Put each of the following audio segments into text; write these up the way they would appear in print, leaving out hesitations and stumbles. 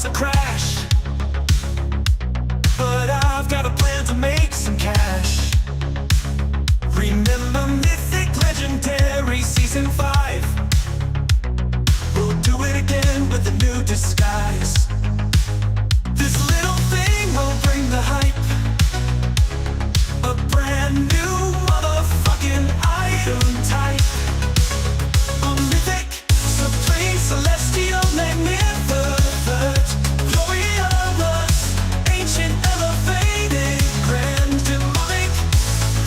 to crash, but I've got a plan to make some cash. Remember Mythic Legendary Season 5? We'll do it again with a new disguise. This little thing will bring the hype, a brand new motherfucking item type. A mythic, supreme, celestial, magnificent, glorious, ancient, elevated, grand, demonic,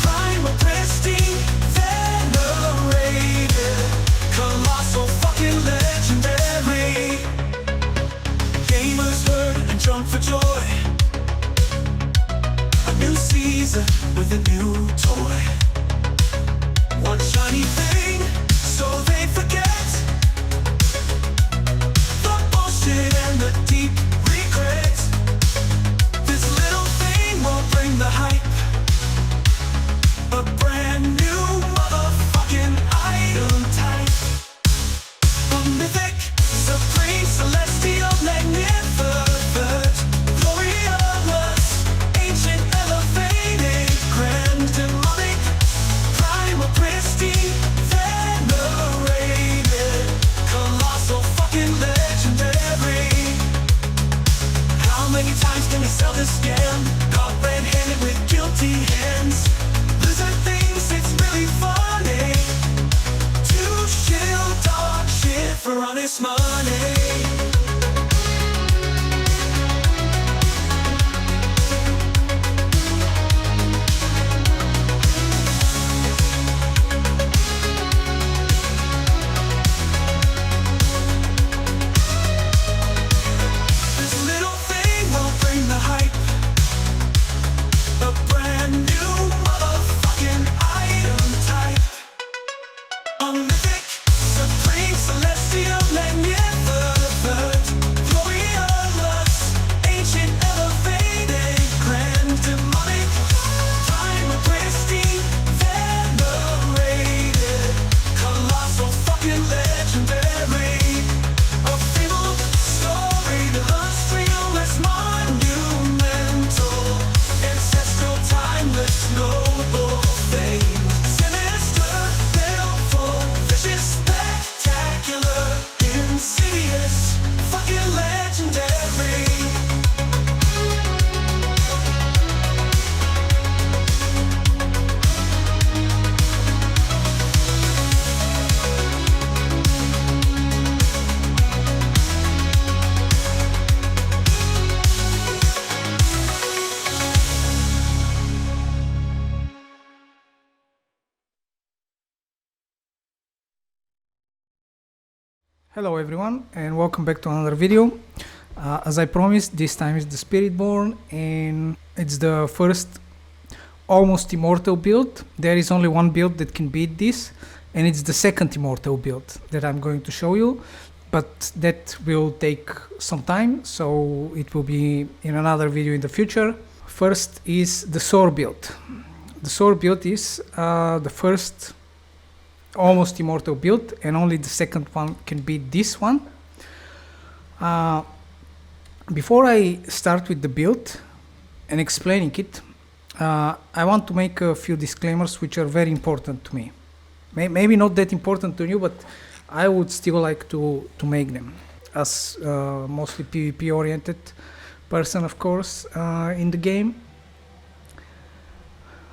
primal, pristine, venerated, colossal, fucking legendary. Gamers heard and jump for joy. A new season with a new toy. One shiny thing, so they forget the bullshit and the deep regret. This little thing will bring the hype, a brand new motherfucking item type. A mythic, supreme, celestial, magnificent, glorious, ancient, elevated, grand, demonic, primal, pristine, venerated, colossal, fucking legendary. How many times can we sell this scam? Caught red-handed with guilty hands. Lizard thinks it's really funny to shield dog shit for honest money. This little thing will bring the hype, a brand new motherfucking item type. A mythic, supreme, celestial, magnificent, glorious, ancient, elevated, grand, demonic, primal, pristine, venerated, colossal, fucking legendary. A fable story, illustrial, less monumental, ancestral, timeless, noble fame. Sinister, baleful, vicious, spectacular, insidious, fucking legendary. Hello everyone and welcome back to another video. As I promised, this time is the Spiritborn and it's the first almost immortal build. There is only one build that can beat this, and it's the second immortal build that I'm going to show you, but that will take some time, so it will be in another video in the future. First is the Soar build. The Soar build is the first almost immortal build, and only the second one can beat this one. Before I start with the build and explaining it, I want to make a few disclaimers which are very important to me. Maybe not that important to you, but I would still like to make them, as mostly PvP oriented person, of course, in the game.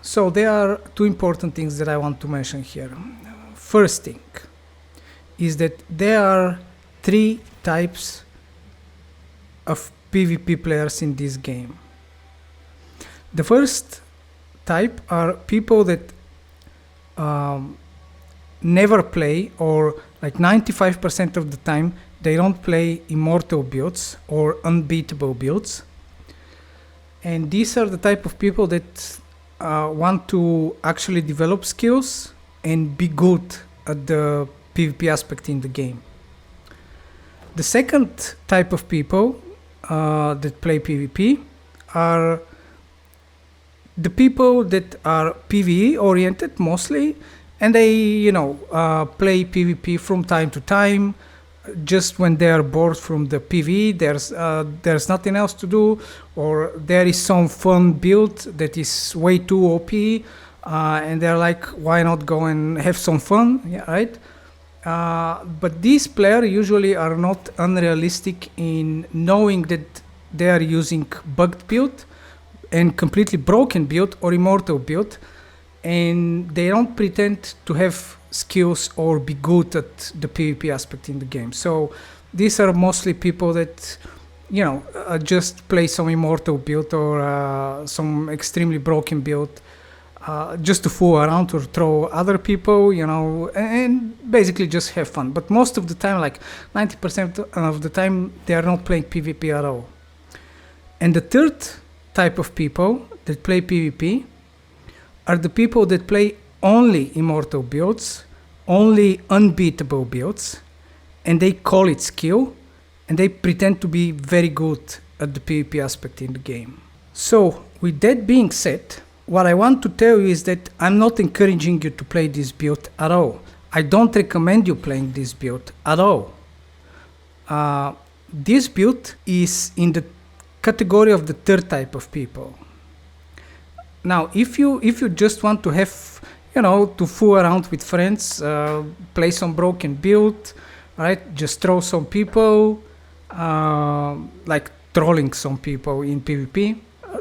So there are two important things that I want to mention here. First thing is that there are three types of PvP players in this game. The first type are people that never play, or like 95% of the time they don't play immortal builds or unbeatable builds. And these are the type of people that want to actually develop skills and be good at the PvP aspect in the game. The second type of people that play PvP are the people that are PvE oriented mostly, and they, play PvP from time to time, just when they are bored from the PV, there's nothing else to do, or there is some fun build that is way too OP, and they're like, why not go and have some fun, yeah, right? But these players usually are not unrealistic in knowing that they are using bugged build and completely broken build or immortal build, and they don't pretend to have skills or be good at the PvP aspect in the game. So these are mostly people that, you know, just play some immortal build or some extremely broken build just to fool around or throw other people, you know, and basically just have fun. But most of the time, like 90% of the time, they are not playing PvP at all. And the third type of people that play PvP are the people that play only immortal builds, only unbeatable builds, and they call it skill, and they pretend to be very good at the PvP aspect in the game. So, with that being said, what I want to tell you is that I'm not encouraging you to play this build at all. I don't recommend you playing this build at all. This build is in the category of the third type of people. Now, if you just want to have, you know, to fool around with friends, play some broken build, right? Just throw some people, like trolling some people in PvP.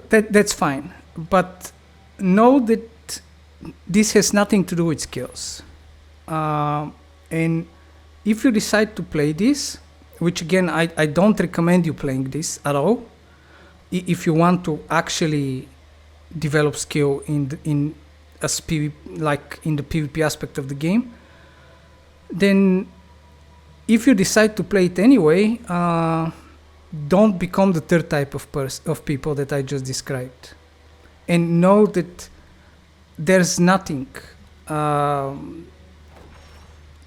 That's fine. But know that this has nothing to do with skills. And if you decide to play this, which again, I don't recommend you playing this at all, if you want to actually develop skill in the PvP aspect of the game, then if you decide to play it anyway, don't become the third type of people that I just described. And know that there's nothing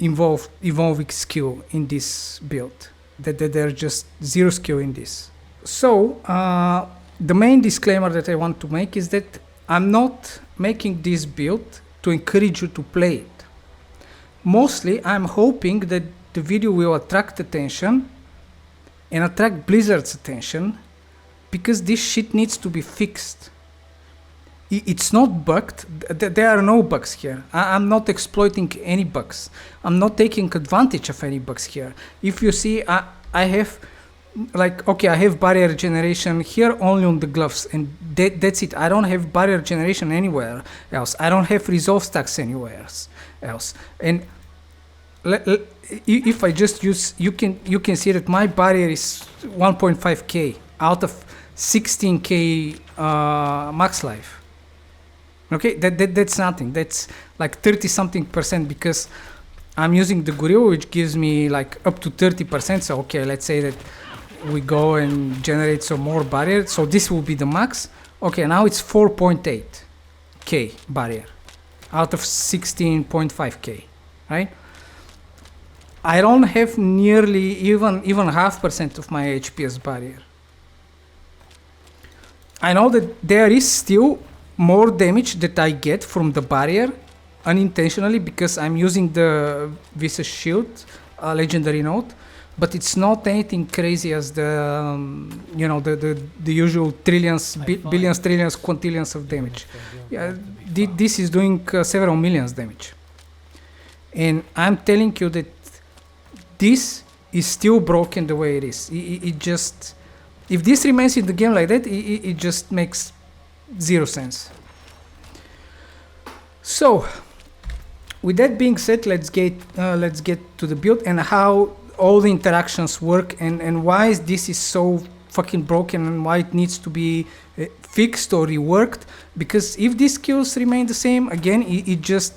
involving skill in this build. That there's just zero skill in this. So, the main disclaimer that I want to make is that I'm not making this build to encourage you to play it. Mostly, I'm hoping that the video will attract attention and attract Blizzard's attention, because this shit needs to be fixed. It's not bugged. There are no bugs here. I'm not exploiting any bugs. I'm not taking advantage of any bugs here. If you see, I have, like, okay, I have barrier generation here only on the gloves, and that's it. I don't have barrier generation anywhere else. I don't have resolve stacks anywhere else. And if I just use, you can see that my barrier is 1.5k out of 16k max life. Okay, that's nothing. That's like 30 something percent, because I'm using the gorilla, which gives me like up to 30%. So okay, let's say that we go and generate some more barrier. So this will be the max. Okay, now it's 4.8k barrier out of 16.5k, right? I don't have nearly even 0.5% of my HPS barrier. I know that there is still more damage that I get from the barrier unintentionally, because I'm using the Vicious Shield legendary node, but it's not anything crazy as the the usual trillions, billions, trillions, quintillions of damage. Yeah, this is doing several millions damage, and I'm telling you that this is still broken the way it is. It just, if this remains in the game like that, it just makes zero sense. So, with that being said, let's get to the build and how all the interactions work, and why this is so fucking broken, and why it needs to be fixed or reworked. Because if these skills remain the same, again, it just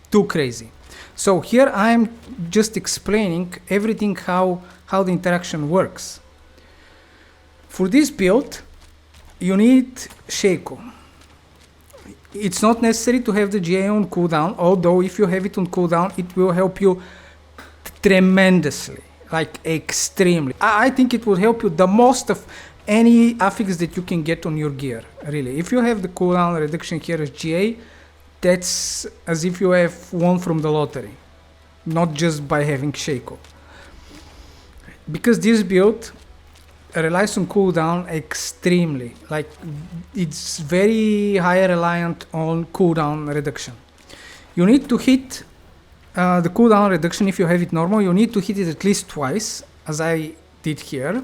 too crazy. So here I'm just explaining everything, how the interaction works. For this build, you need Shaco. It's not necessary to have the GA on cooldown, although if you have it on cooldown, it will help you tremendously, like extremely. I think it will help you the most of any affix that you can get on your gear, really. If you have the cooldown reduction here as GA, that's as if you have won from the lottery, not just by having Shaco. because this build relies on cooldown extremely. Like, it's very high reliant on cooldown reduction. You need to hit the cooldown reduction. If you have it normal, you need to hit it at least twice, as I did here.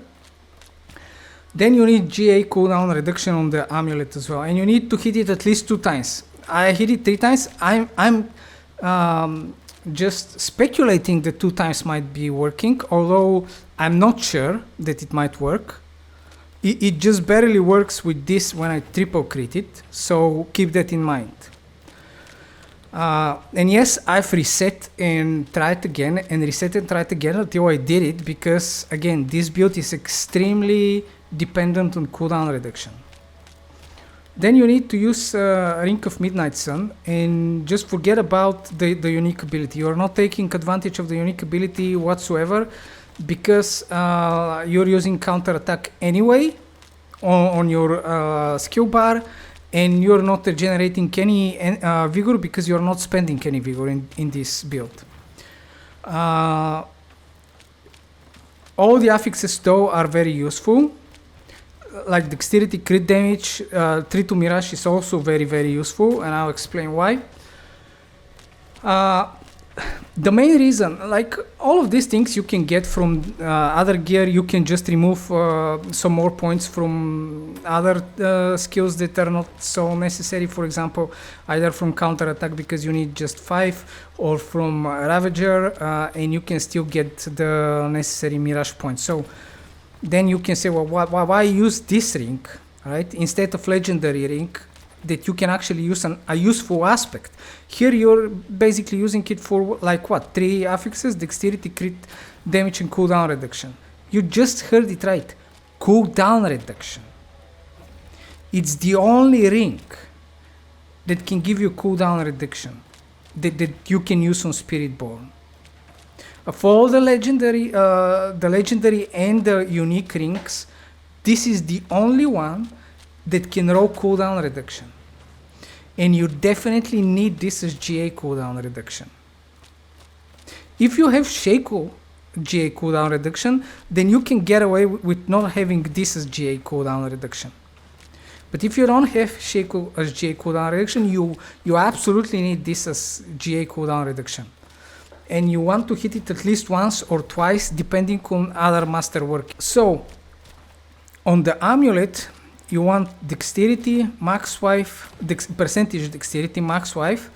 Then you need GA cooldown reduction on the amulet as well, and you need to hit it at least 2 times. I hit it 3 times. I'm just speculating that 2 times might be working, although I'm not sure that it might work. It just barely works with this when I triple crit it, so keep that in mind. And yes, I've reset and tried again, and reset and tried again until I did it, because again, this build is extremely dependent on cooldown reduction. Then you need to use Ring of Midnight Sun and just forget about the unique ability. You're not taking advantage of the unique ability whatsoever, because you're using counter attack anyway on your skill bar, and you're not generating any vigor because you're not spending any vigor in this build. All the affixes though are very useful. Like dexterity crit damage, 3 to Mirage is also very useful, and I'll explain why. The main reason, like all of these things you can get from other gear. You can just remove some more points from other skills that are not so necessary. For example, either from counter attack because you need just 5, or from Ravager, and you can still get the necessary Mirage points. So then you can say, well, why use this ring, right, instead of legendary ring that you can actually use a useful aspect. Here you're basically using it for like what, 3 affixes: dexterity, crit damage, and cooldown reduction. You just heard it right, cooldown reduction. It's the only ring that can give you cooldown reduction that you can use on Spiritborn. Of all the legendary and the unique rings, this is the only one that can roll cooldown reduction. And you definitely need this as GA cooldown reduction. If you have Shaco GA cooldown reduction, then you can get away with not having this as GA cooldown reduction. But if you don't have Shaco as GA cooldown reduction, you absolutely need this as GA cooldown reduction. And you want to hit it at least once or twice, depending on other masterwork. So, on the amulet, you want dexterity, max 5, percentage dexterity, max 5,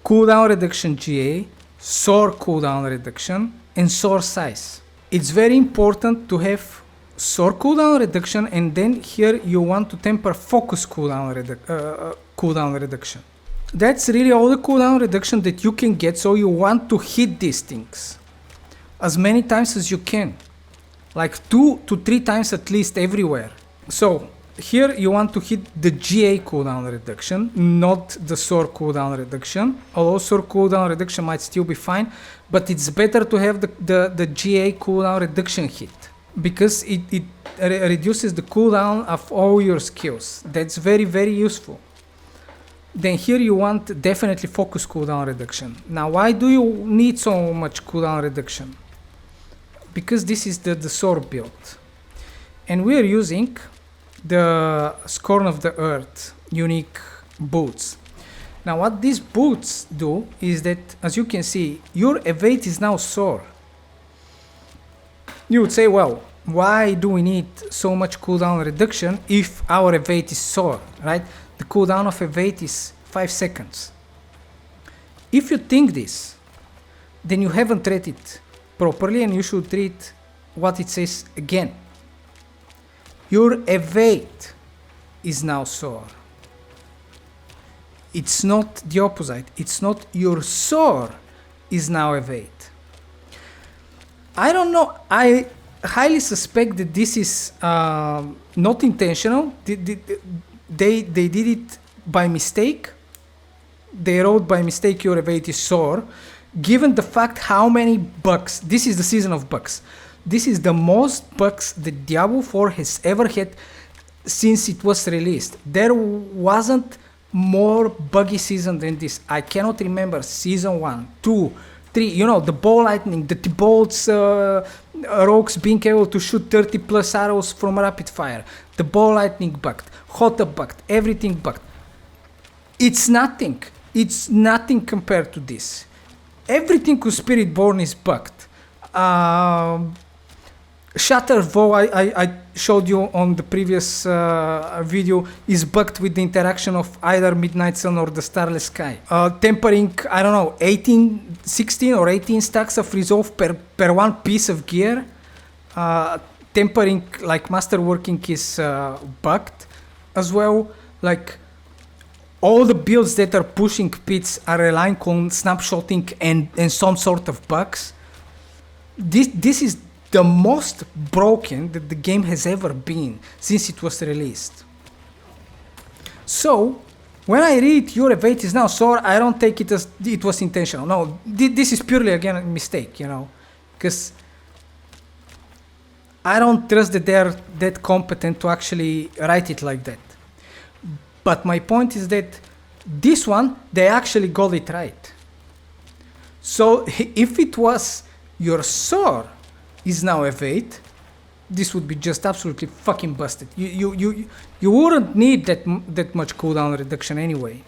cooldown reduction GA, Soar cooldown reduction, and Soar size. It's very important to have Soar cooldown reduction, and then here you want to temper focus cooldown reduction. That's really all the cooldown reduction that you can get, so you want to hit these things as many times as you can, like 2 to 3 times at least everywhere. So here you want to hit the GA cooldown reduction, not the Soar cooldown reduction, although Soar cooldown reduction might still be fine, but it's better to have the GA cooldown reduction hit, because it reduces the cooldown of all your skills. That's very useful. Then here you want definitely focus cooldown reduction. Now, why do you need so much cooldown reduction? Because this is the Soar build, and we are using the Scorn of the Earth unique boots. Now what these boots do is that, as you can see, your evade is now Soar. You would say, well, why do we need so much cooldown reduction if our evade is Soar, right? The cooldown of evade is 5 seconds. If you think this, then you haven't read it properly, and you should read what it says again. Your evade is now Soar. It's not the opposite. It's not your Soar is now evade. I don't know. I highly suspect that this is not intentional. They did it by mistake. They wrote by mistake your evade is Soar. Given the fact how many bugs, this is the season of bugs. This is the most bugs that Diablo 4 has ever had since it was released. There wasn't more buggy season than this. I cannot remember season 1, 2, 3, you know, the ball lightning, the T-bolts rogues being able to shoot 30 plus arrows from rapid fire, the ball lightning bugged, hot up bugged, everything bugged. It's nothing. It's nothing compared to this. Everything with Spiritborn is bugged. Shatter Vow I showed you on the previous video is bugged with the interaction of either Midnight Sun or the Starless Sky. Tempering, I don't know, 16 or 18 stacks of resolve per one piece of gear. Tempering, like masterworking, is bugged as well. Like all the builds that are pushing pits are relying on snapshotting and some sort of bugs. This is the most broken that the game has ever been since it was released. So, when I read your evade is now Soar, I don't take it as it was intentional. No, this is purely again a mistake, you know, because I don't trust that they're that competent to actually write it like that. But my point is that this one, they actually got it right. So, if it was your Soar is now evade, this would be just absolutely fucking busted. You wouldn't need that much cooldown reduction anyway.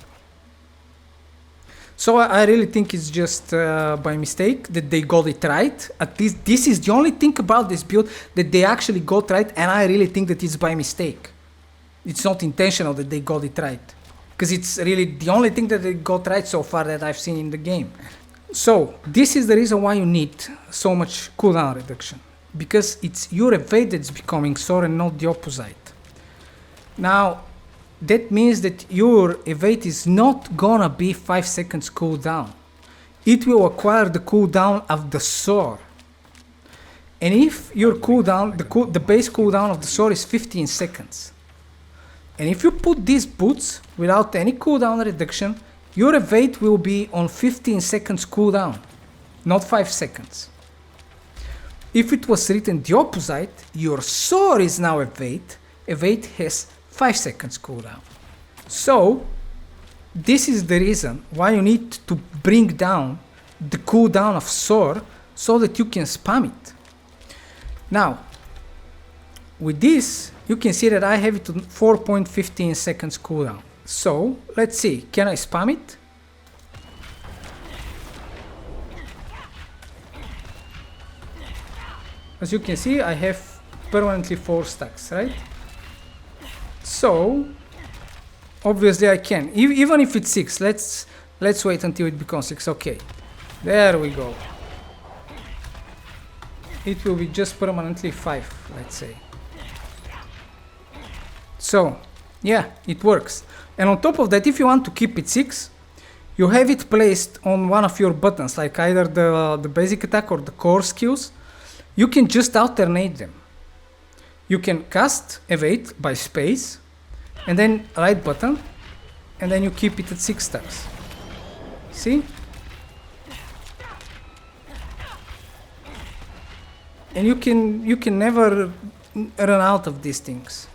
So I really think it's just by mistake that they got it right. At least this is the only thing about this build that they actually got right, and I really think that it's by mistake. It's not intentional that they got it right, because it's really the only thing that they got right so far that I've seen in the game. So, this is the reason why you need so much cooldown reduction, because it's your evade that's becoming Soar and not the opposite. Now, that means that your evade is not gonna be 5 seconds cooldown. It will acquire the cooldown of the Soar. And if your cooldown, the base cooldown of the Soar is 15 seconds, and if you put these boots without any cooldown reduction, your evade will be on 15 seconds cooldown, not 5 seconds. If it was written the opposite, your Soar is now evade. Evade has 5 seconds cooldown. So, this is the reason why you need to bring down the cooldown of Soar so that you can spam it. Now, with this, you can see that I have it on 4.15 seconds cooldown. So, let's see, can I spam it? As you can see, I have permanently 4 stacks, right? So, obviously I can, even if it's 6, let's wait until it becomes 6, okay. There we go. It will be just permanently 5, let's say. So, yeah, it works. And on top of that, if you want to keep it 6, you have it placed on one of your buttons, like either the basic attack or the core skills. You can just alternate them. You can cast evade by space, and then right button, and then you keep it at 6 stacks. See? And you can never run out of these things.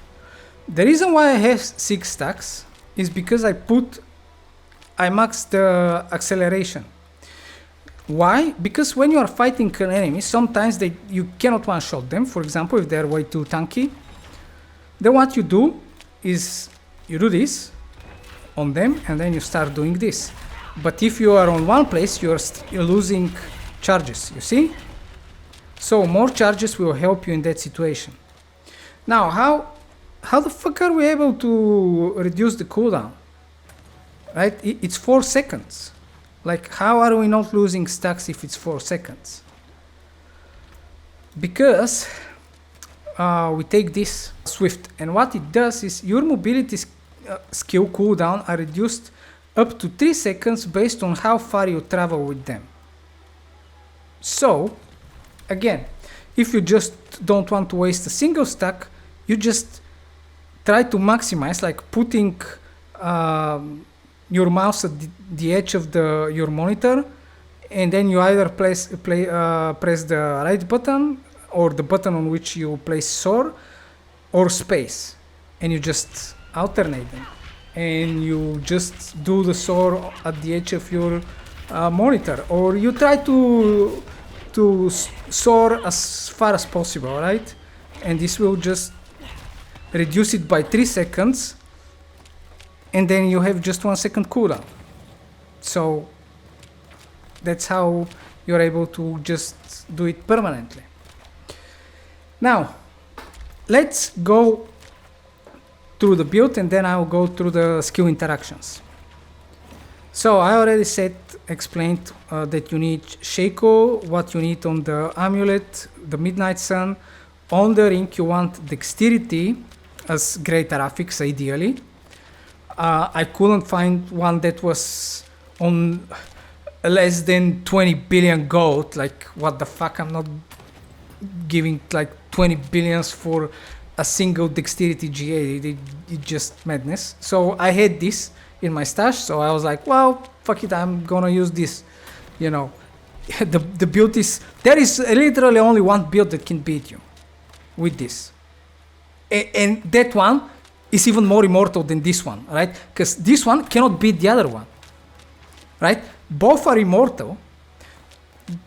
The reason why I have 6 stacks is because I maxed the acceleration. Why? Because when you are fighting an enemy, sometimes you cannot one-shot them. For example, if they are way too tanky, then what you do is you do this on them, and then you start doing this. But if you are on one place, you're losing charges, you see? So more charges will help you in that situation. Now, how the fuck are we able to reduce the cooldown? Right? It's 4 seconds. Like, how are we not losing stacks if it's 4 seconds? Because we take this Swift, and what it does is your mobility skill cooldown are reduced up to 3 seconds based on how far you travel with them. So, again, if you just don't want to waste a single stack, you just try to maximize, like putting your mouse at the edge of your monitor, and then you either press the right button or the button on which you place Soar, or space, and you just alternate them, and you just do the Soar at the edge of your monitor, or you try to to soar as far as possible, right? And this will just reduce it by 3 seconds, and then you have just 1 second cooldown. So that's how you're able to just do it permanently. Now let's go through the build, and then I'll go through the skill interactions. So I already explained that you need Shaco, what you need on the amulet, the Midnight Sun. On the ring you want dexterity as greater affix ideally. I couldn't find one that was on less than 20 billion gold. Like, what the fuck, I'm not giving like 20 billions for a single dexterity GA. It's just madness. So I had this in my stash, so I was like, well, fuck it, I'm gonna use this, you know. The build is, there is literally only one build that can beat you with this, and that one is even more immortal than this one, right? Because this one cannot beat the other one, right? Both are immortal.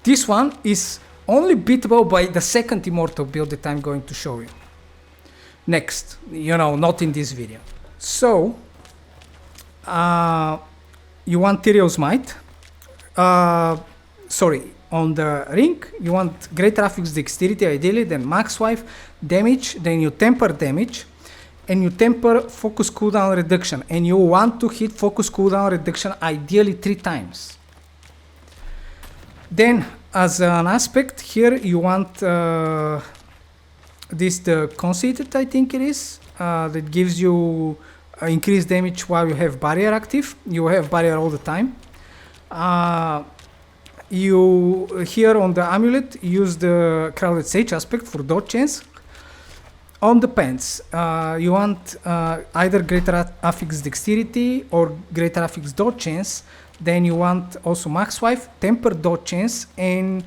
This one is only beatable by the second immortal build that I'm going to show you next, you know, not in this video. So you want Tyrael's Might. On the ring you want greater affix dexterity ideally, then max wife damage, then you temper damage, and you temper focus cooldown reduction, and you want to hit focus cooldown reduction ideally 3 times. Then as an aspect here you want this, the conceited, I think it is, that gives you increased damage while you have barrier active. You have barrier all the time. You here on the amulet use the crowded sage aspect for dodge chance. On the pants you want either greater affix dexterity or greater affix dodge chance. Then you want also max wife, temper dodge chance, and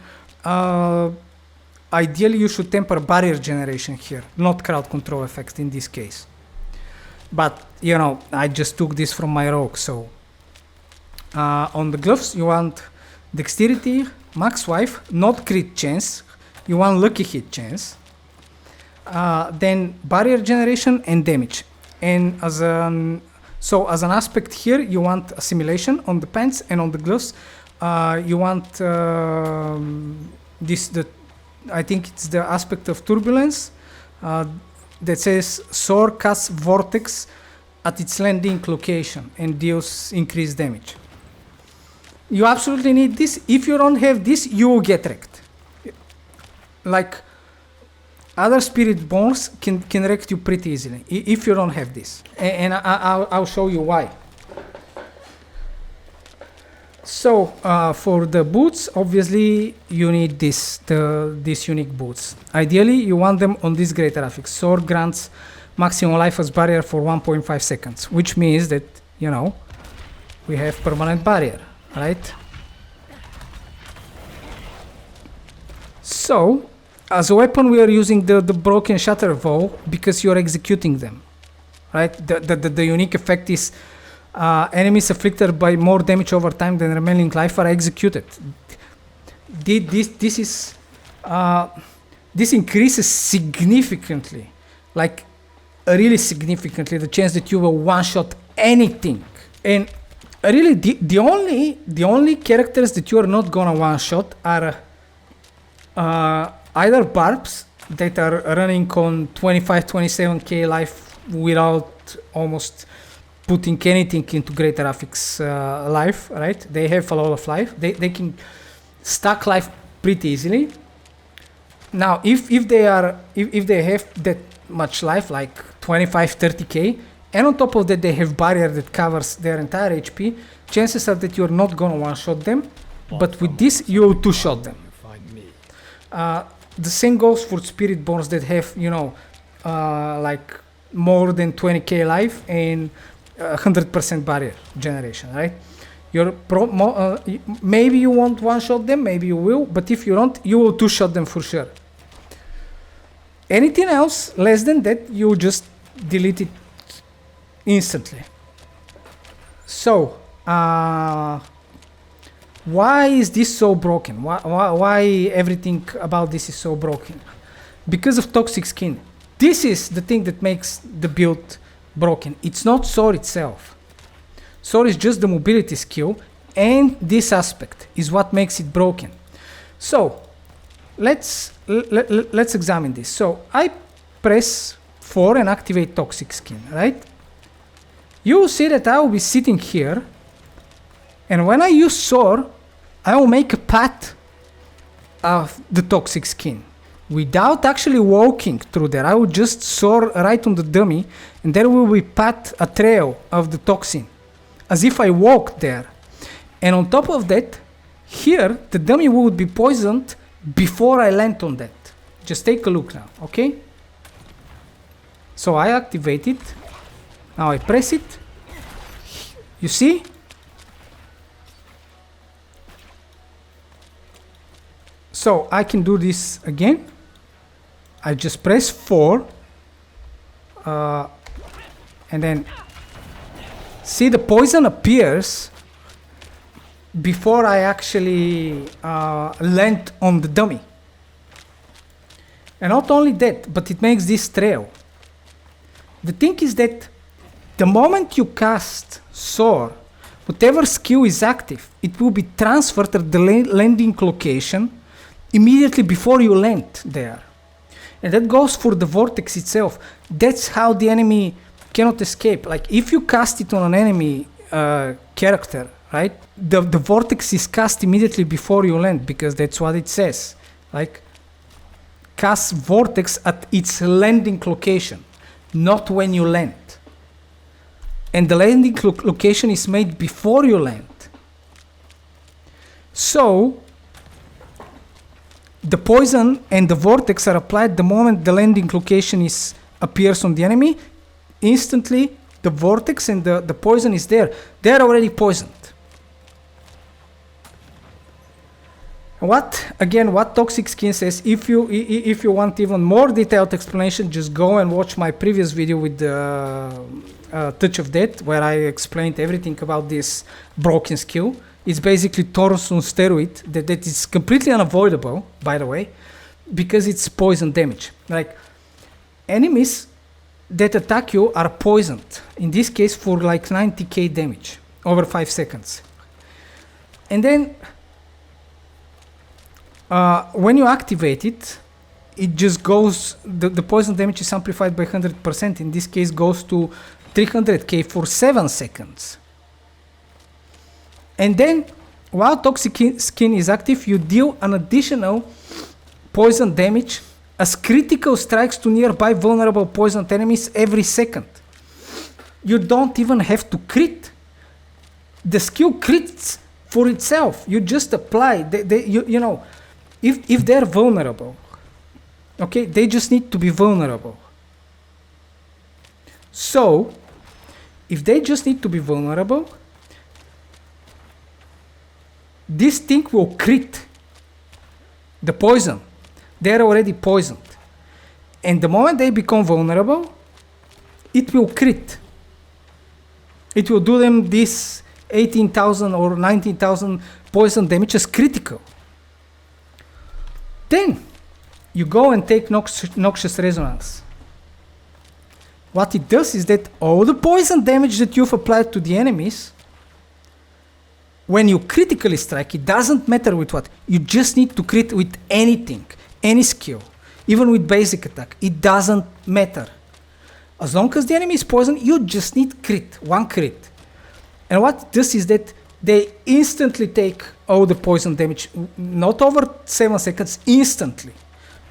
ideally you should temper barrier generation here, not crowd control effects in this case. But you know, I just took this from my rogue. So on the gloves you want dexterity, max wife, not crit chance, you want lucky hit chance, then barrier generation and damage. And as an aspect here you want assimilation on the pants, and on the gloves you want I think it's the aspect of turbulence that says Soar casts vortex at its landing location and deals increased damage. You absolutely need this. If you don't have this, you will get wrecked. Like, other Spiritborns can wreck you pretty easily if you don't have this. And I'll show you why. So for the boots, obviously you need these unique boots. Ideally you want them on this greater affix. Soar grants maximum life as barrier for 1.5 seconds, which means that, you know, we have permanent barrier, right? So as a weapon we are using the broken shatter vow because you're executing them, right? The unique effect is enemies afflicted by more damage over time than remaining life are executed. This increases significantly, like really significantly, the chance that you will one-shot anything. And really the only characters that you are not gonna one-shot are either barbs that are running on 25-27k life without almost putting anything into greater affix life, right? They have a lot of life. They can stack life pretty easily. Now if they have that much life, like 25-30k, and on top of that they have barrier that covers their entire HP, chances are that you're not gonna one-shot them, but with this you will two-shot them. The same goes for Spiritborns that have, you know, like more than 20k life and 100% barrier generation, right? Maybe you won't one-shot them, maybe you will, but if you don't, you will two-shot them for sure. Anything else less than that, you just delete it instantly. So Why is this so broken? Why everything about this is so broken? Because of toxic skin. This is the thing that makes the build broken. It's not Soar itself. Soar is just the mobility skill, and this aspect is what makes it broken. So let's examine this. So I press 4 and activate toxic skin, right? You will see that I will be sitting here, and when I use Soar, I will make a path of the toxic skin without actually walking through there. I will just Soar right on the dummy, and there will be a trail of the toxin, as if I walked there. And on top of that, here the dummy would be poisoned before I land on that. Just take a look now, okay? So I activate it. Now I press it. You see? So I can do this again. I just press 4. And then see, the poison appears before I actually land on the dummy. And not only that, but it makes this trail. The thing is that the moment you cast Soar, whatever skill is active, it will be transferred at the landing location immediately before you land there. And that goes for the vortex itself. That's how the enemy cannot escape. Like if you cast it on an enemy character, right? The vortex is cast immediately before you land, because that's what it says. Like, cast vortex at its landing location, not when you land. And the landing location is made before you land. So the poison and the vortex are applied the moment the landing location appears on the enemy. Instantly the vortex and the poison is there. They're already poisoned. What toxic skin says, if you want even more detailed explanation, just go and watch my previous video with the touch of death, where I explained everything about this broken skill. It's basically Taurus on steroid that is completely unavoidable, by the way, because it's poison damage. Like, enemies that attack you are poisoned, in this case for like 90k damage over 5 seconds. And then when you activate it, it just goes, the poison damage is amplified by 100%, in this case goes to 300k for 7 seconds. And then while toxic skin is active, you deal an additional poison damage as critical strikes to nearby vulnerable poisoned enemies every second. You don't even have to crit. The skill crits for itself. You just apply. You know, if they're vulnerable, okay, they just need to be vulnerable. So if they just need to be vulnerable, this thing will crit the poison. They're already poisoned. And the moment they become vulnerable, it will crit. It will do them this 18,000 or 19,000 poison damage as critical. Then you go and take Noxious Resonance. What it does is that all the poison damage that you've applied to the enemies, when you critically strike, it doesn't matter with what. You just need to crit with anything, any skill, even with basic attack. It doesn't matter. As long as the enemy is poisoned, you just need crit, one crit. And what it does is that they instantly take all the poison damage, not over 7 seconds, instantly.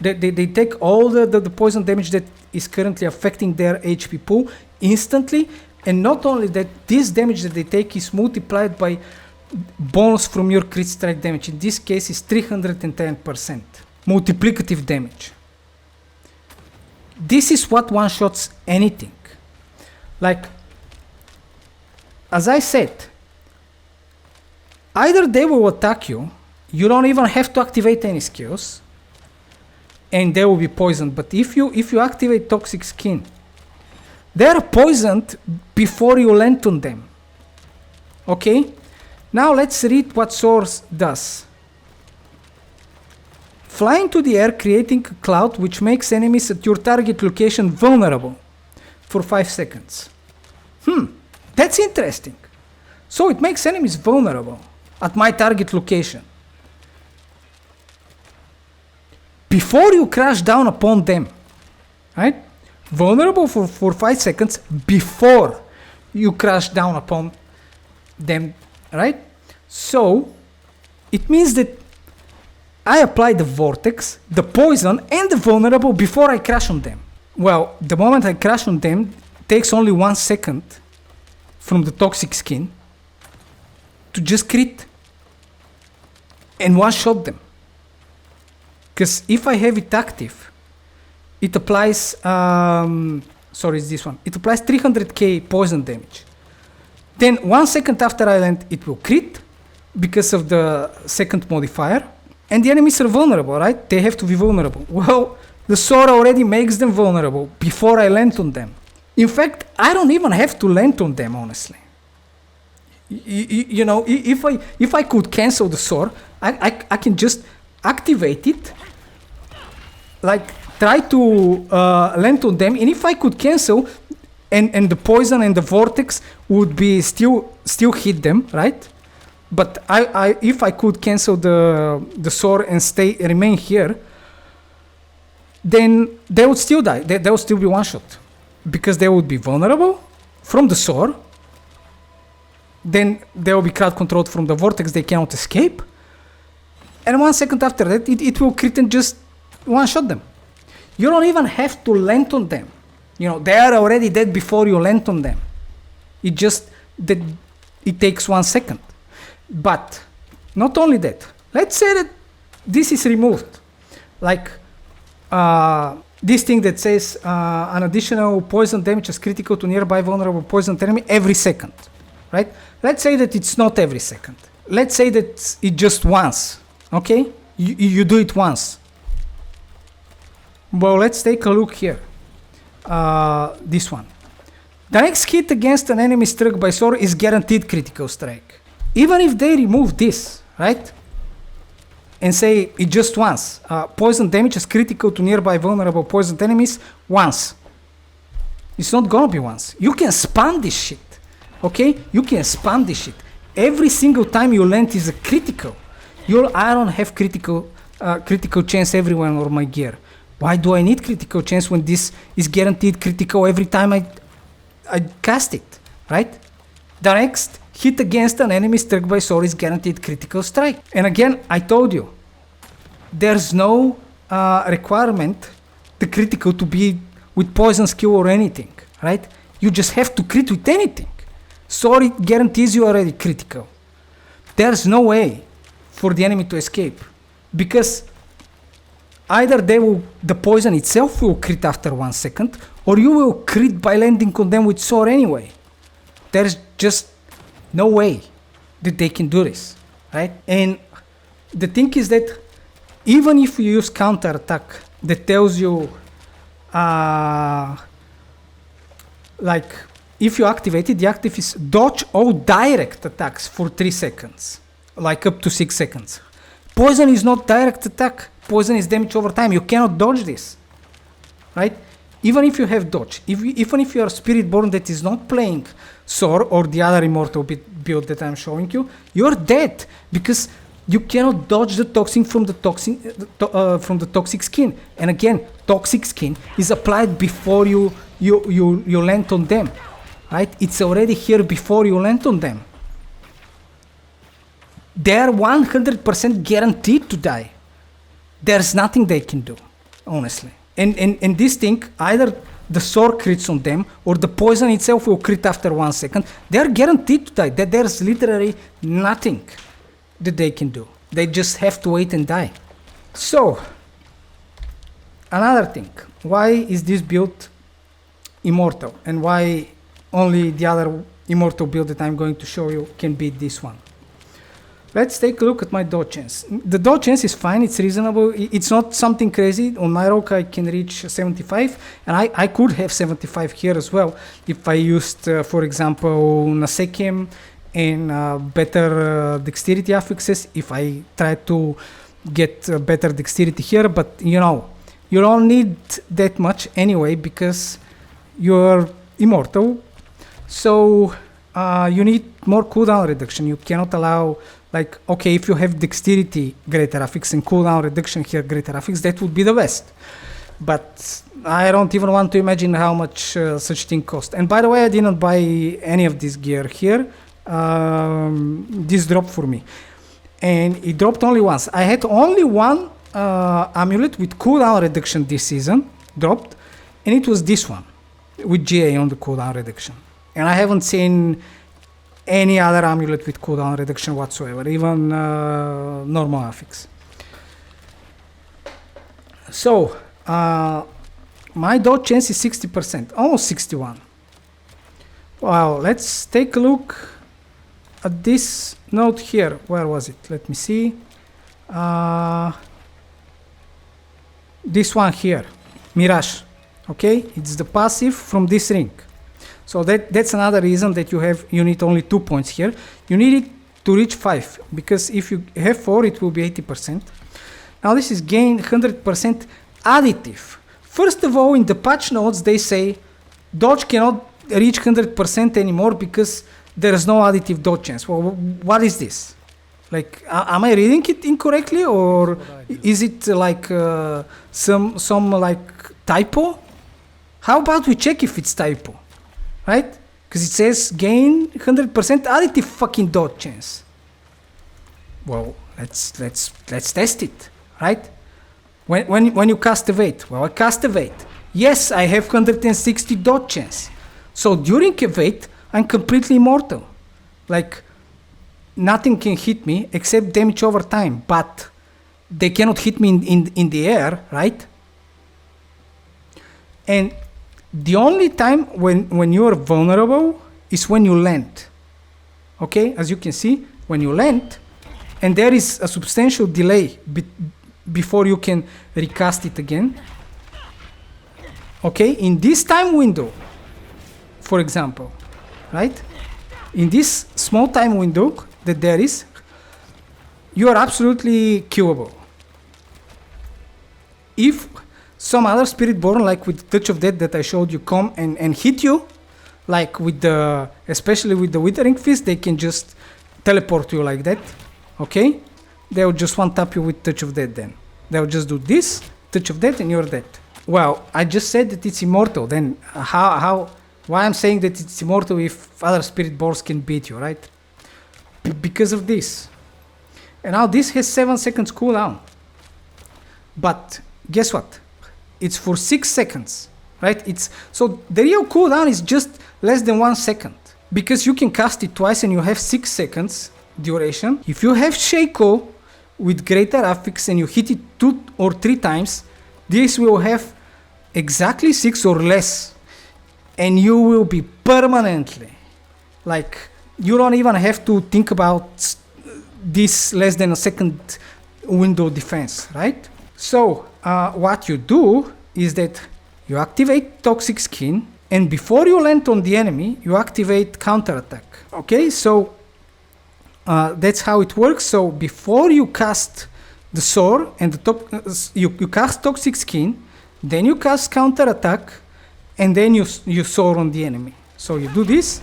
They take all the poison damage that is currently affecting their HP pool instantly. And not only that, this damage that they take is multiplied by bonus from your crit strike damage. In this case is 310% multiplicative damage. This is what one-shots anything. Like, as I said, either they will attack you, you don't even have to activate any skills, and they will be poisoned. But if you activate toxic skin, they are poisoned before you land on them. Okay? Now let's read what Soar does. Fly into the air, creating a cloud which makes enemies at your target location vulnerable for 5 seconds. That's interesting. So it makes enemies vulnerable at my target location. Before you crash down upon them, right? Vulnerable for 5 seconds before you crash down upon them, right? So it means that I apply the vortex, the poison, and the vulnerable before I crash on them. Well, the moment I crash on them, it takes only 1 second from the toxic skin to just crit and one-shot them. Because if I have it active, it applies, it's this one. It applies 300k poison damage. Then 1 second after I land, it will crit because of the second modifier. And the enemies are vulnerable, right? They have to be vulnerable. Well, the Soar already makes them vulnerable before I land on them. In fact, I don't even have to land on them, honestly. You know, if I could cancel the Soar, I can just activate it, like try to land on them, and if I could cancel, and the poison and the vortex would be still hit them, right? But if I could cancel the Soar and remain here, then they would still die. They would still be one shot because they would be vulnerable from the Soar. Then they will be crowd controlled from the vortex. They cannot escape. And 1 second after that, it will crit and just one shot them. You don't even have to land on them. You know, they are already dead before you land on them. It just that it takes 1 second. But not only that, let's say that this is removed, like this thing that says an additional poison damage is critical to nearby vulnerable poison enemy every second, right? Let's say that it's not every second. Let's say that it's just once, okay? You do it once. Well, let's take a look here. This one. The next hit against an enemy struck by Soar is guaranteed critical strike. Even if they remove this, right? And say it just once. Poison damage is critical to nearby vulnerable poisoned enemies once. It's not gonna be once. You can spam this shit. Okay? You can spam this shit. Every single time you land is a critical. I don't have critical chance everywhere on my gear. Why do I need critical chance when this is guaranteed critical every time I cast it, right? The next hit against an enemy struck by Soar is guaranteed critical strike. And again, I told you, there's no requirement the critical to be with poison skill or anything, right? You just have to crit with anything. Soar it guarantees you already critical. There's no way for the enemy to escape because either the poison itself will crit after 1 second, or you will crit by landing on them with Soar anyway. There's just no way that they can do this, right? And the thing is that even if you use counter attack that tells you, like, if you activate it, the active is dodge all direct attacks for 3 seconds, like up to 6 seconds. Poison is not direct attack. Poison is damage over time. You cannot dodge this, right? Even if you have dodge, even if you are Spiritborn that is not playing Soar or the other Immortal build that I'm showing you, you're dead because you cannot dodge the toxin from the toxic skin. And again, toxic skin is applied before you land on them, right? It's already here before you land on them. They're 100% guaranteed to die. There's nothing they can do, honestly. And this thing, either the Soar crits on them or the poison itself will crit after 1 second. They're guaranteed to die. There's literally nothing that they can do. They just have to wait and die. So, another thing. Why is this build Immortal? And why only the other Immortal build that I'm going to show you can beat this one? Let's take a look at my dodge chance. The dodge chance is fine, it's reasonable, it's not something crazy. On my rock I can reach 75, and I could have 75 here as well if I used, for example, Nasekim and better dexterity affixes if I try to get better dexterity here, but you know, you don't need that much anyway because you're immortal. So you need more cooldown reduction. You cannot allow, like, okay, if you have dexterity greater affix and cooldown reduction here greater affix, that would be the best. But I don't even want to imagine how much such thing cost. And by the way, I didn't buy any of this gear here. This dropped for me. And it dropped only once. I had only one amulet with cooldown reduction this season dropped. And it was this one with GA on the cooldown reduction. And I haven't seen any other amulet with cooldown reduction whatsoever, even normal affix. So, my dodge chance is 60%, almost 61. Wow, let's take a look at this note here. Where was it? Let me see. This one here, Mirage. Okay, it's the passive from this ring. So that's another reason that you need only 2 points here. You need it to reach 5, because if you have 4, it will be 80%. Now this is gain 100% additive. First of all, in the patch notes, they say dodge cannot reach 100% anymore because there is no additive dodge chance. Well, what is this? Like, am I reading it incorrectly, or is it like some like typo? How about we check if it's typo, right? Because it says gain 100% additive fucking dodge chance. Well, let's test it, right? When you cast evade, well, I cast evade. Yes, I have 160 dodge chance. So during evade, I'm completely immortal. Like, nothing can hit me except damage over time, but they cannot hit me in the air, right? And the only time when you are vulnerable is when you land. Okay, as you can see, when you land, and there is a substantial delay before you can recast it again. Okay, in this time window, for example, right? In this small time window that there is, you are absolutely killable. If some other Spiritborn, like with Touch of Death that I showed you, come and hit you, like with the, especially with the Withering Fist, they can just teleport you like that, okay? They will just one-tap you with Touch of Death then. They'll just do this, Touch of Death, and you're dead. Well, I just said that it's immortal, then why I'm saying that it's immortal if other Spiritborns can beat you, right? Because of this. And now this has 7 seconds cooldown. But guess what? It's for 6 seconds, right? So the real cooldown is just less than 1 second, because you can cast it twice and you have 6 seconds duration. If you have Shaco with greater affix and you hit it 2 or 3 times, this will have exactly 6 or less, and you will be permanently, like, you don't even have to think about this less than a second window defense, right? So what you do is that you activate Toxic Skin, and before you land on the enemy, you activate counterattack. Okay, so that's how it works. So before you cast the Soar and you cast Toxic Skin, then you cast counterattack, and then you Soar on the enemy. So you do this,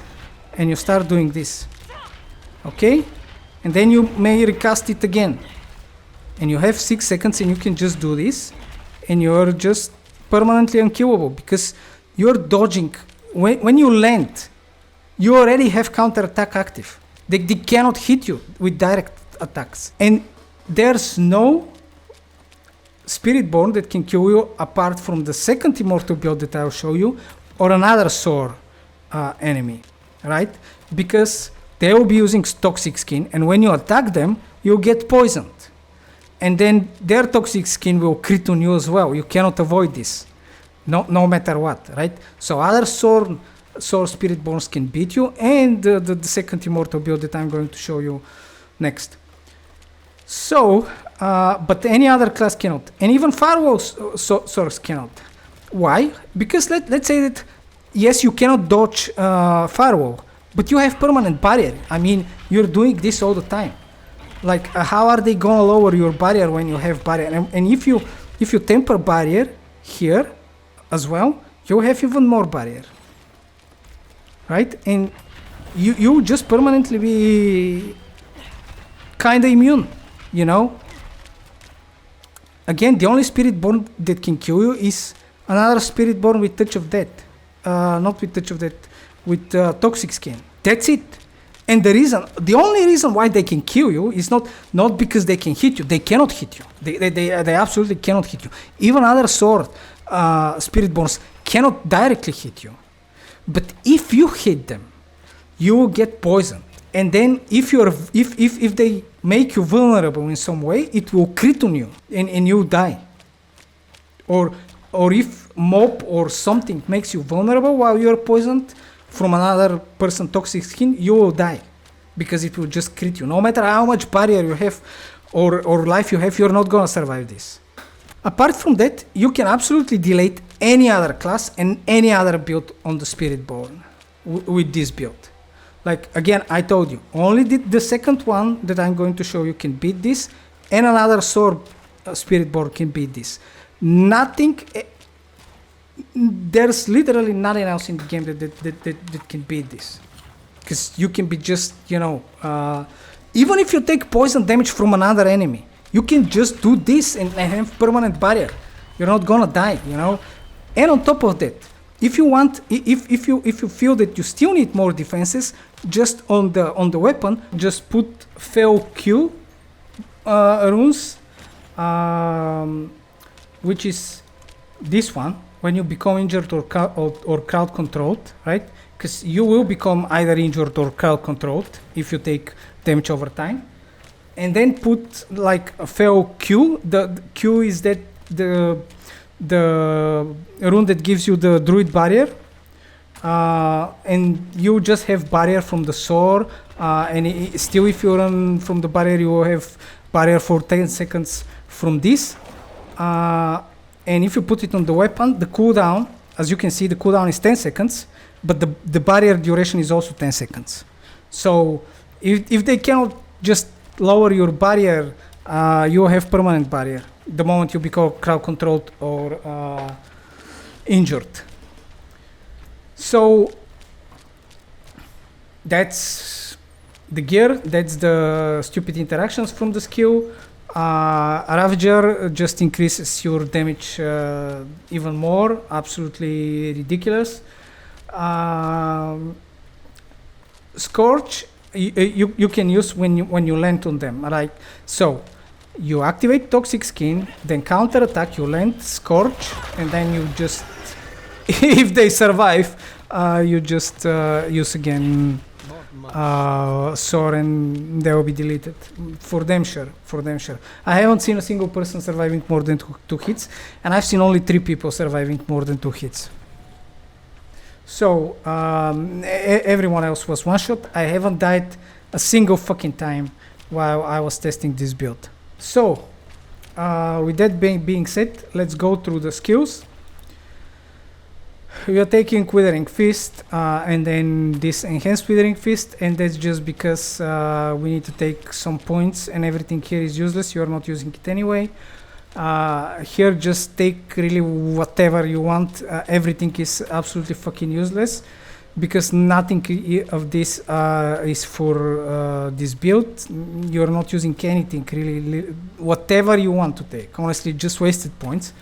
and you start doing this. Okay, and then you may recast it again, and you have 6 seconds, and you can just do this, and you're just permanently unkillable because you're dodging. When you land, you already have counterattack active. They cannot hit you with direct attacks, and there's no Spiritborn that can kill you apart from the second Immortal build that I'll show you, or another Soar enemy, right? Because they will be using Toxic Skin, and when you attack them, you'll get poisoned. And then their Toxic Skin will crit on you as well. You cannot avoid this, no matter what, right? So other Soar Spiritborns can beat you, and the second Immortal build that I'm going to show you next. So, but any other class cannot, and even Firewall Soars cannot. Why? Because let's say that, yes, you cannot dodge Firewall, but you have permanent barrier. I mean, you're doing this all the time. Like, how are they gonna lower your barrier when you have barrier? And if you temper barrier here as well, you have even more barrier, right? And you just permanently be kind of immune, you know. Again, the only Spiritborn that can kill you is another Spiritborn with touch of death. Not with touch of death, with toxic skin. That's it. And the only reason why they can kill you is not because they can hit you. They cannot hit you. They absolutely cannot hit you. Even other Soar Spiritborns cannot directly hit you. But if you hit them, you will get poisoned. And then if they make you vulnerable in some way, it will crit on you and you die. Or if mob or something makes you vulnerable while you're poisoned from another person's toxic skin, you will die because it will just crit you. No matter how much barrier you have or life you have, you're not gonna survive this. Apart from that, you can absolutely delete any other class and any other build on the Spiritborn with this build. Like, again, I told you, only the second one that I'm going to show you can beat this, and another Soar Spiritborn can beat this. Nothing, there's literally nothing else in the game that can beat this. Because you can be just, even if you take poison damage from another enemy, you can just do this and have permanent barrier. You're not gonna die, And on top of that, if you want, if you feel that you still need more defenses, just on the weapon, just put fail Q runes, which is this one. When you become injured or crowd controlled, right? Because you will become either injured or crowd controlled if you take damage over time. And then put like a fail Q. The Q is that the rune that gives you the druid barrier, and you just have barrier from the Soar, and still if you run from the barrier, you will have barrier for 10 seconds from this. And if you put it on the weapon, the cooldown, as you can see, the cooldown is 10 seconds, but the barrier duration is also 10 seconds. So if they cannot just lower your barrier, you have permanent barrier the moment you become crowd controlled or injured. So that's the gear, that's the stupid interactions from the skill. Ravager just increases your damage even more, absolutely ridiculous. Scorch you can use when you land on them, right? So you activate toxic skin, then counter attack, you land Scorch, and then you just if they survive, you just use again Soar and they will be deleted. For damn sure. I haven't seen a single person surviving more than two hits, and I've seen only 3 people surviving more than 2 hits. So everyone else was one shot. I haven't died a single fucking time while I was testing this build. So with that being said, let's go through the skills. We are taking Withering Fist and then this Enhanced Withering Fist, and that's just because we need to take some points and everything here is useless. You are not using it anyway. Here just take really whatever you want. Everything is absolutely fucking useless because nothing of this is for this build. You're not using anything really. Whatever you want to take, honestly, just wasted points.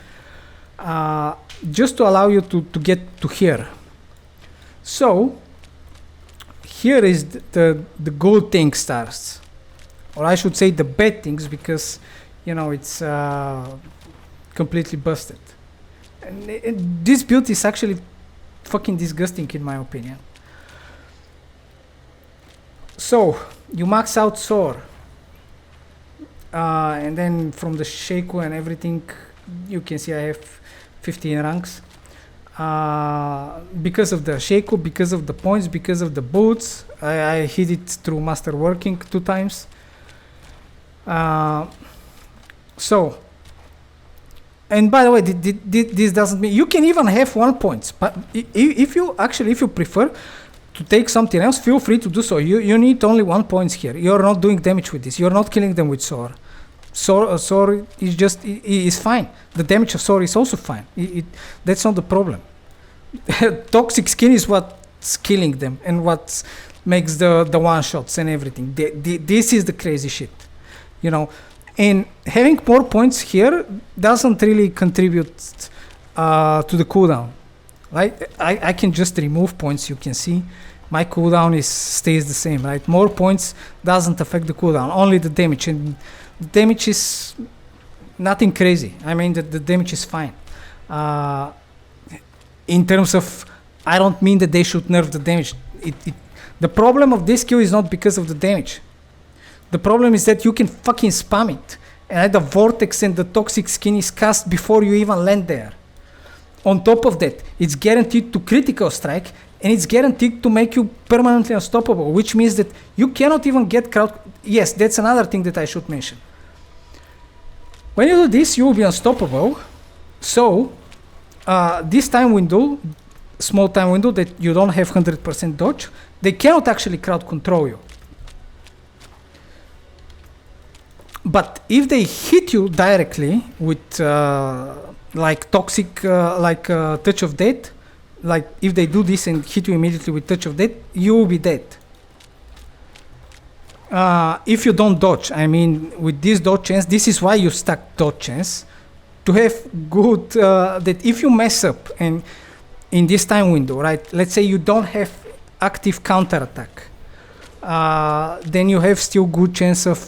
Just to allow you to get to here. So here is the good thing starts, or I should say the bad things, because it's completely busted. And this build is actually fucking disgusting in my opinion. So you max out Soar, and then from the Shaku and everything, you can see I have 15 ranks. Because of the Shaku, because of the points, because of the boots, I hit it through master working 2 times. So, and by the way, this doesn't mean you can even have 1 point, but if you prefer to take something else, feel free to do so. You need only 1 point here. You're not doing damage with this. You're not killing them with Soar. Soar is just is fine. The damage of Soar is also fine. That's not the problem. Toxic skin is what's killing them and what makes the one shots and everything. This is the crazy shit, you know. And having more points here doesn't really contribute to the cooldown. Right? I can just remove points. You can see my cooldown stays the same. Right? More points doesn't affect the cooldown. Only the damage, and the damage is nothing crazy. I mean the damage is fine. In terms of, I don't mean that they should nerf the damage. The problem of this skill is not because of the damage. The problem is that you can fucking spam it, and the vortex and the toxic skin is cast before you even land there. On top of that, it's guaranteed to critical strike, and it's guaranteed to make you permanently unstoppable, which means that you cannot even get crowd. Yes, that's another thing that I should mention. When you do this, you will be unstoppable. So, this time window, small time window that you don't have 100% dodge, they cannot actually crowd control you. But if they hit you directly with like toxic, touch of death, like if they do this and hit you immediately with touch of death, you will be dead. If you don't dodge, I mean, with this dodge chance, this is why you stack dodge chance to have good. That if you mess up and in this time window, right? Let's say you don't have active counter attack, then you have still good chance of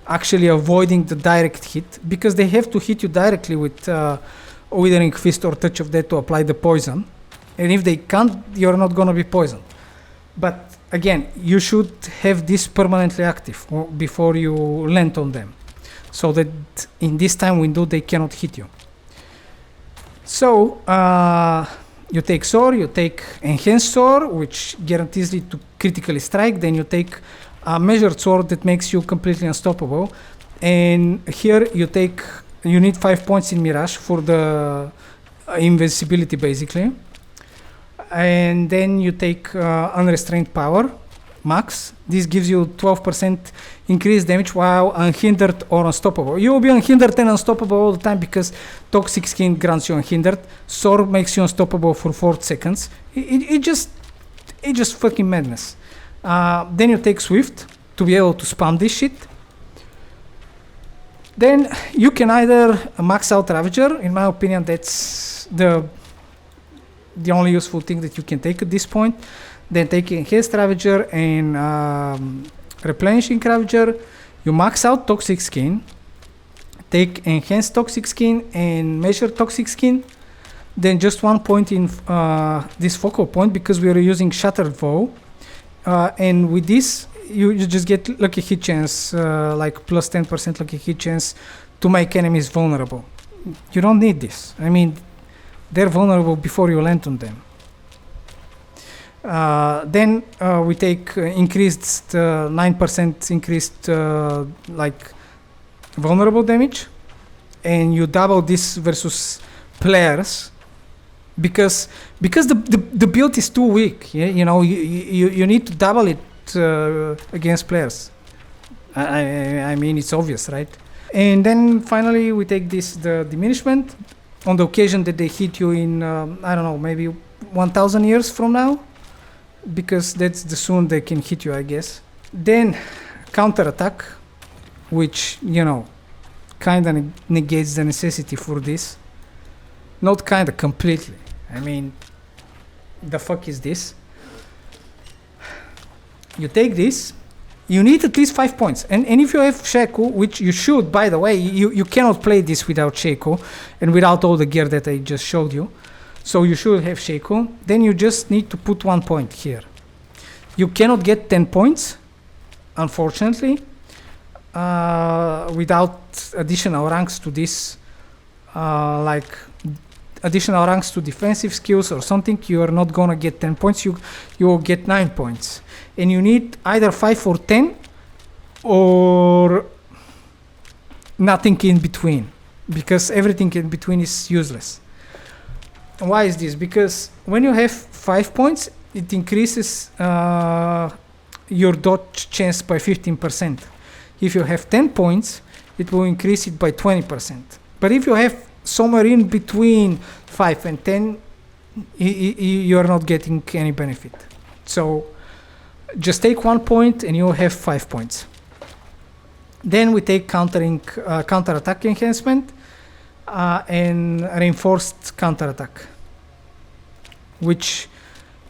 actually avoiding the direct hit, because they have to hit you directly with Withering Fist or Touch of Death to apply the poison, and if they can't, you're not gonna be poisoned. But again, you should have this permanently active before you land on them, so that in this time window they cannot hit you. So you take Soar, you take Enhanced Soar, which guarantees it to critically strike, then you take a Measured Sword that makes you completely unstoppable, and here you need 5 points in Mirage for the invincibility basically, and then you take Unrestrained Power Max. This gives you 12% increased damage while unhindered or unstoppable. You will be unhindered and unstoppable all the time because Toxic Skin grants you unhindered. Sword makes you unstoppable for 4 seconds. It just fucking madness. Then you take Swift to be able to spam this shit. Then you can either max out Ravager. In my opinion, that's the only useful thing that you can take at this point. Then take Enhanced Ravager and Replenishing Ravager. You max out Toxic Skin. Take Enhanced Toxic Skin and Measured Toxic Skin. Then just 1 point in this focal point because we are using Shattered Vow. And with this, you just get lucky hit chance, like plus 10% lucky hit chance to make enemies vulnerable. You don't need this. I mean, they're vulnerable before you land on them. Then we take increased 9% increased like vulnerable damage, and you double this versus players because the build is too weak. Yeah? You know, you need to double it against players. I mean, it's obvious, right? And then finally we take the diminishment on the occasion that they hit you in I don't know, maybe 1,000 years from now, because that's the soon they can hit you, I guess. Then counter attack, which, you know, kind of negates the necessity for this. Not kind of, completely. I mean, the fuck is this? You take this, you need at least 5 points. And if you have Sheku, which you should, by the way, you cannot play this without Sheku and without all the gear that I just showed you. So you should have Sheku. Then you just need to put 1 point here. You cannot get 10 points, unfortunately, without additional ranks to this, like additional ranks to defensive skills or something. You are not gonna get 10 points. You will get 9 points. And you need either 5 or 10 or nothing in between, because everything in between is useless. Why is this? Because when you have 5 points, it increases your dodge chance by 15%. If you have 10 points, it will increase it by 20%. But if you have somewhere in between 5 and 10, you are not getting any benefit. So just take 1 point and you'll have 5 points. Then we take counter-attack enhancement and reinforced counter-attack, which,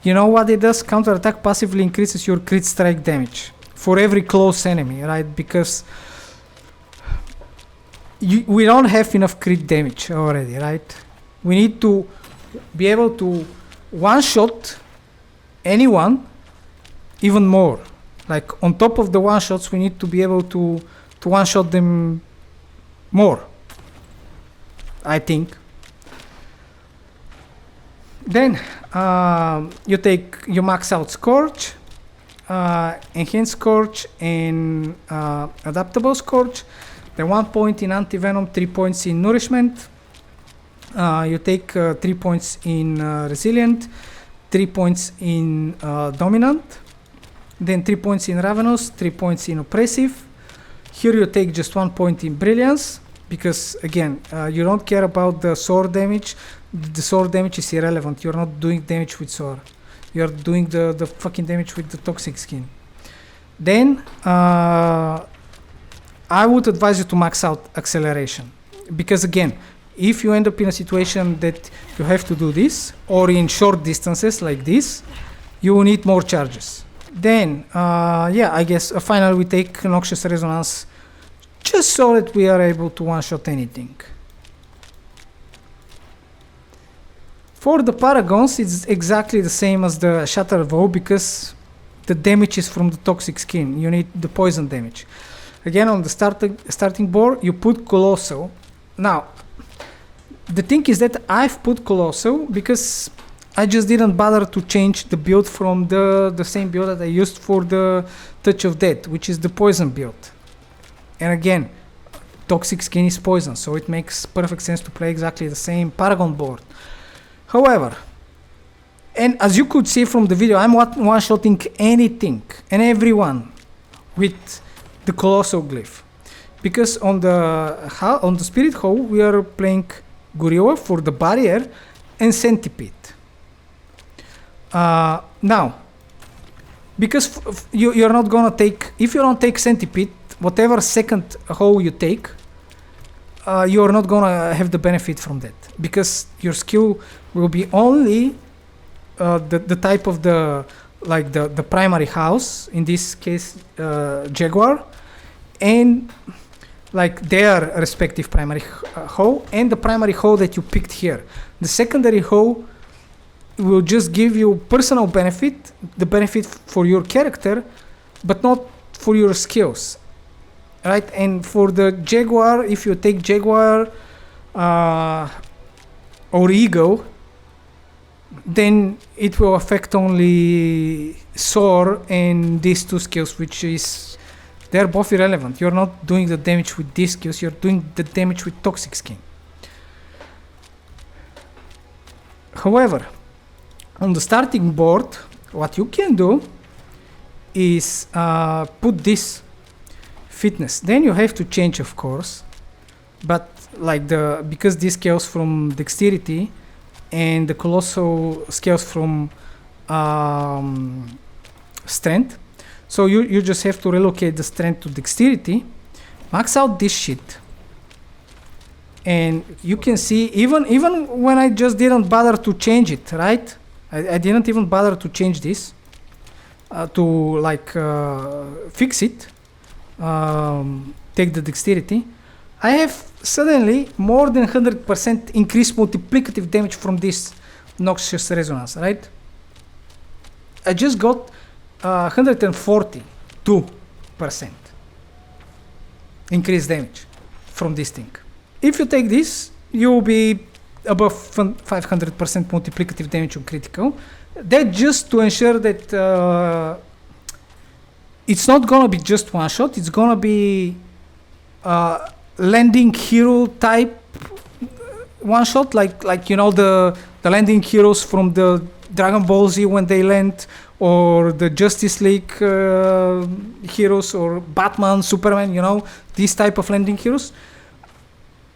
you know what it does? Counter-attack passively increases your crit strike damage for every close enemy, right? Because we don't have enough crit damage already, right? We need to be able to one-shot anyone even more. Like on top of the one-shots, we need to be able to one-shot them more, I think. Then you max out Scorch, Enhanced Scorch, and Adaptable Scorch. Then 1 point in Anti-Venom, 3 points in Nourishment. You take 3 points in Resilient, 3 points in Dominant, then 3 points in Ravenous, 3 points in Oppressive. Here you take just 1 point in Brilliance, because again, you don't care about the Soar damage. The Soar damage is irrelevant. You're not doing damage with Soar. You're doing the fucking damage with the Toxic Skin. Then I would advise you to max out Acceleration, because again, if you end up in a situation that you have to do this, or in short distances like this, you will need more charges. Then, I guess finally we take Noxious Resonance, just so that we are able to one-shot anything. For the Paragons, it's exactly the same as the Shatter Vow, because the damage is from the Toxic Skin. You need the poison damage. Again, on the starting board, you put Colossal. Now, the thing is that I've put Colossal because I just didn't bother to change the build from the same build that I used for the Touch of Death, which is the poison build. And again, Toxic Skin is poison, so it makes perfect sense to play exactly the same Paragon board. However, and as you could see from the video, I'm one-shotting anything and everyone with the Colossal Glyph. Because on the Spirit Hole, we are playing Gorilla for the barrier and Centipede. Now, because you're not gonna take, if you don't take Centipede, whatever second hole you take, you're not gonna have the benefit from that, because your skill will be only the type of the primary house, in this case Jaguar, and like their respective primary hole, and the primary hole that you picked here. The secondary hole will just give you personal benefit, the benefit for your character, but not for your skills, right? And for the Jaguar, if you take Jaguar or Eagle, then it will affect only Soar and these two skills, which is, they're both irrelevant. You're not doing the damage with these skills, you're doing the damage with Toxic Skin. However, on the starting board, what you can do is put this Fitness. Then you have to change, of course, but because this scales from Dexterity and the Colossal scales from Strength, so you just have to relocate the Strength to Dexterity, max out this shit, and you can see even when I just didn't bother to change it, right? I didn't even bother to change this to fix it, take the Dexterity. I have suddenly more than 100% increased multiplicative damage from this Noxious Resonance, right? I just got 142% increased damage from this thing. If you take this, you will be above 500% multiplicative damage on critical. That just to ensure that it's not gonna be just one shot, it's gonna be landing hero type one shot, like you know the landing heroes from the Dragon Ball Z when they land, or the Justice League heroes, or Batman, Superman, you know, these type of landing heroes.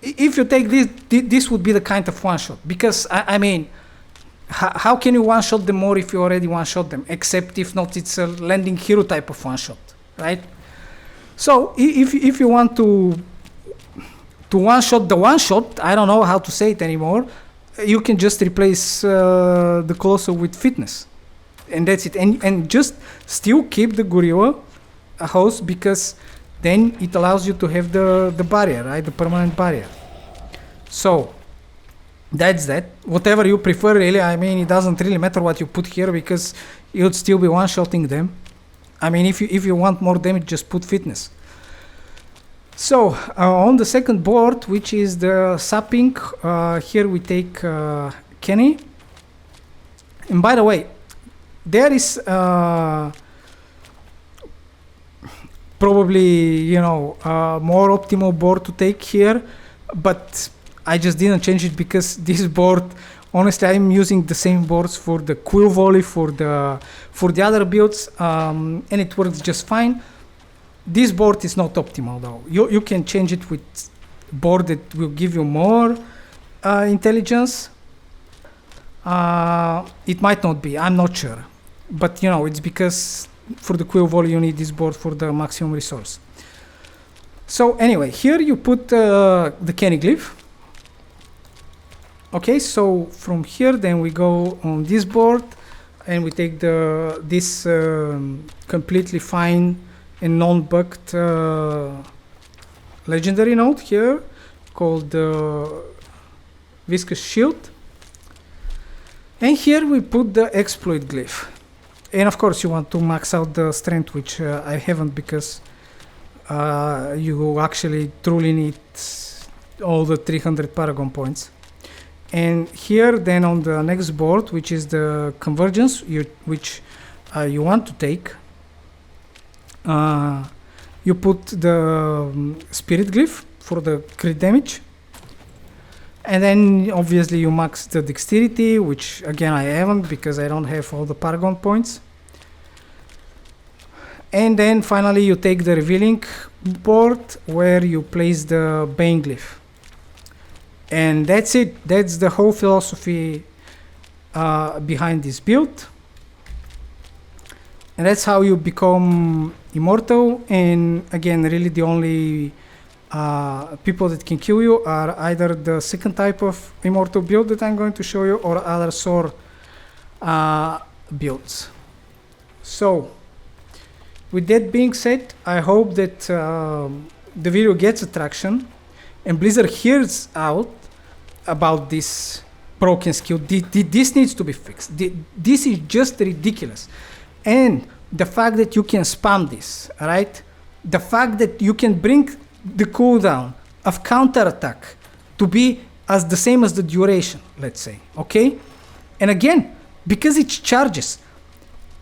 If you take this would be the kind of one shot, because I mean, how can you one shot them more if you already one shot them? Except if not, it's a landing hero type of one shot, right? So if you want to one shot the one shot, I don't know how to say it anymore. You can just replace the Colossal with Fitness, and that's it. And just still keep the Gorilla host, because then it allows you to have the barrier, right? The permanent barrier. So that's that. Whatever you prefer, really. I mean, it doesn't really matter what you put here, because you'd still be one-shotting them. I mean, if you want more damage, just put Fitness. So on the second board, which is the sapping, here we take Kenny. And by the way, there is probably, you know, more optimal board to take here, but I just didn't change it because this board, honestly, I'm using the same boards for the Quill Volley, for the other builds, and it works just fine. This board is not optimal though. You can change it with board that will give you more intelligence. It might not be, I'm not sure, but you know, it's because for the Quill Volley you need this board for the maximum resource. So anyway, here you put the Kenny Glyph. Okay, so from here then we go on this board and we take this completely fine and non-bugged legendary node here called Viscous Shield. And here we put the Exploit Glyph. And of course you want to max out the strength, which I haven't, because you actually truly need all the 300 Paragon points. And here then on the next board, which is the Convergence, which you want to take, you put the Spirit Glyph for the crit damage. And then obviously you max the Dexterity, which again I haven't because I don't have all the Paragon points. And then finally you take the Revealing board where you place the Bane Glyph. And that's it. That's the whole philosophy behind this build. And that's how you become immortal. And again, really the only people that can kill you are either the second type of immortal build that I'm going to show you, or other Soar builds. So with that being said, I hope that the video gets attraction and Blizzard hears out about this broken skill. This needs to be fixed. This is just ridiculous. And the fact that you can spam this, right? The fact that you can bring the cooldown of counterattack to be as the same as the duration, let's say, okay? And again, because it charges,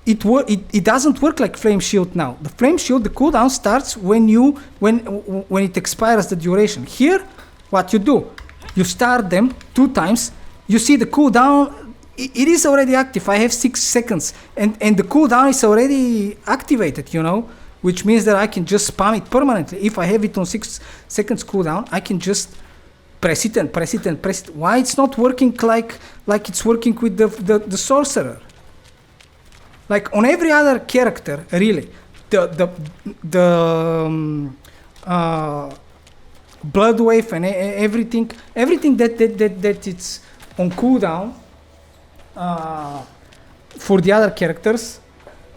it doesn't work like Flame Shield now. The Flame Shield, the cooldown starts when it expires the duration. Here, what you do, you start them 2 times, you see the cooldown, it is already active. I have 6 seconds, and the cooldown is already activated, you know, which means that I can just spam it permanently. If I have it on 6 seconds cooldown, I can just press it and press it and press it. Why it's not working like it's working with the sorcerer? Like on every other character, really, Blood Wave and everything that it's on cooldown for the other characters.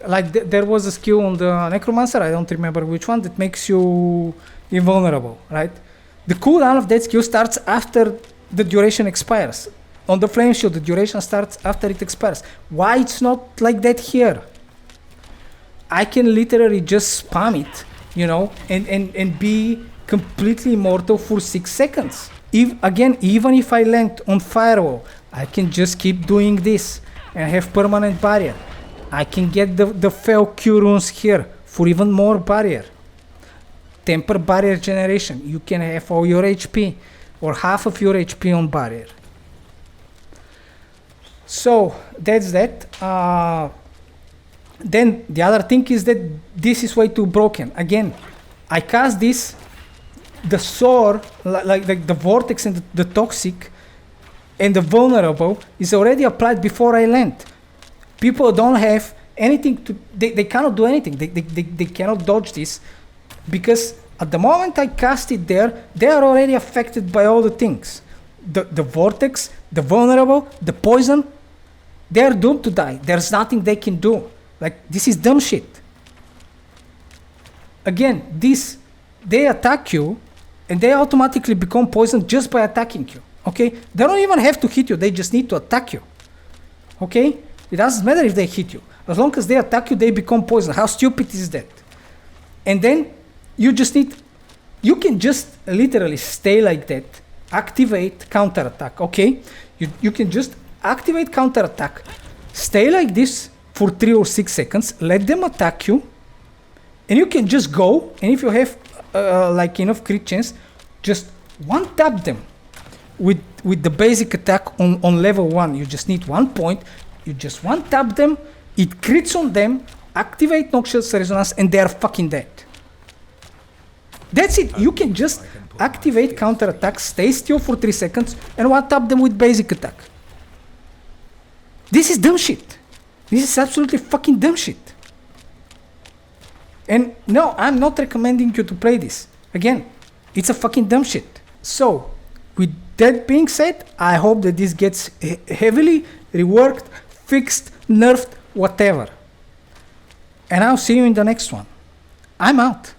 Like there was a skill on the Necromancer, I don't remember which one, that makes you invulnerable, right? The cooldown of that skill starts after the duration expires. On the Flame Shield, the duration starts after it expires. Why it's not like that here? I can literally just spam it, you know, and be completely immortal for 6 seconds. Even if I land on Firewall, I can just keep doing this and have permanent barrier. I can get the Fell Q runes here for even more barrier. Temper barrier generation. You can have all your HP or half of your HP on barrier. So that's that. Then the other thing is that this is way too broken. Again, I cast this, the Soar, like the Vortex and the Toxic and the Vulnerable is already applied before I land. People don't have anything to, they cannot do anything. They cannot dodge this because at the moment I cast it there, they are already affected by all the things. The Vortex, the Vulnerable, the Poison, they are doomed to die. There's nothing they can do. Like, this is dumb shit. Again, they attack you and they automatically become poisoned just by attacking you. Okay? They don't even have to hit you, they just need to attack you. Okay? It doesn't matter if they hit you. As long as they attack you, they become poisoned. How stupid is that? And then you can just literally stay like that, activate counterattack. Okay? You can just activate counterattack, stay like this for 3 or 6 seconds, let them attack you, and you can just go, and if you have like enough crit chance, just one tap them with the basic attack on level 1. You just need 1 point, you just one tap them, it crits on them, activate Noxious Resonance, and they are fucking dead. That's it. You can just activate counterattack, stay still for 3 seconds, and one tap them with basic attack. This is dumb shit. This is absolutely fucking dumb shit. And no, I'm not recommending you to play this. Again, it's a fucking dumb shit. So, with that being said, I hope that this gets heavily reworked, fixed, nerfed, whatever. And I'll see you in the next one. I'm out.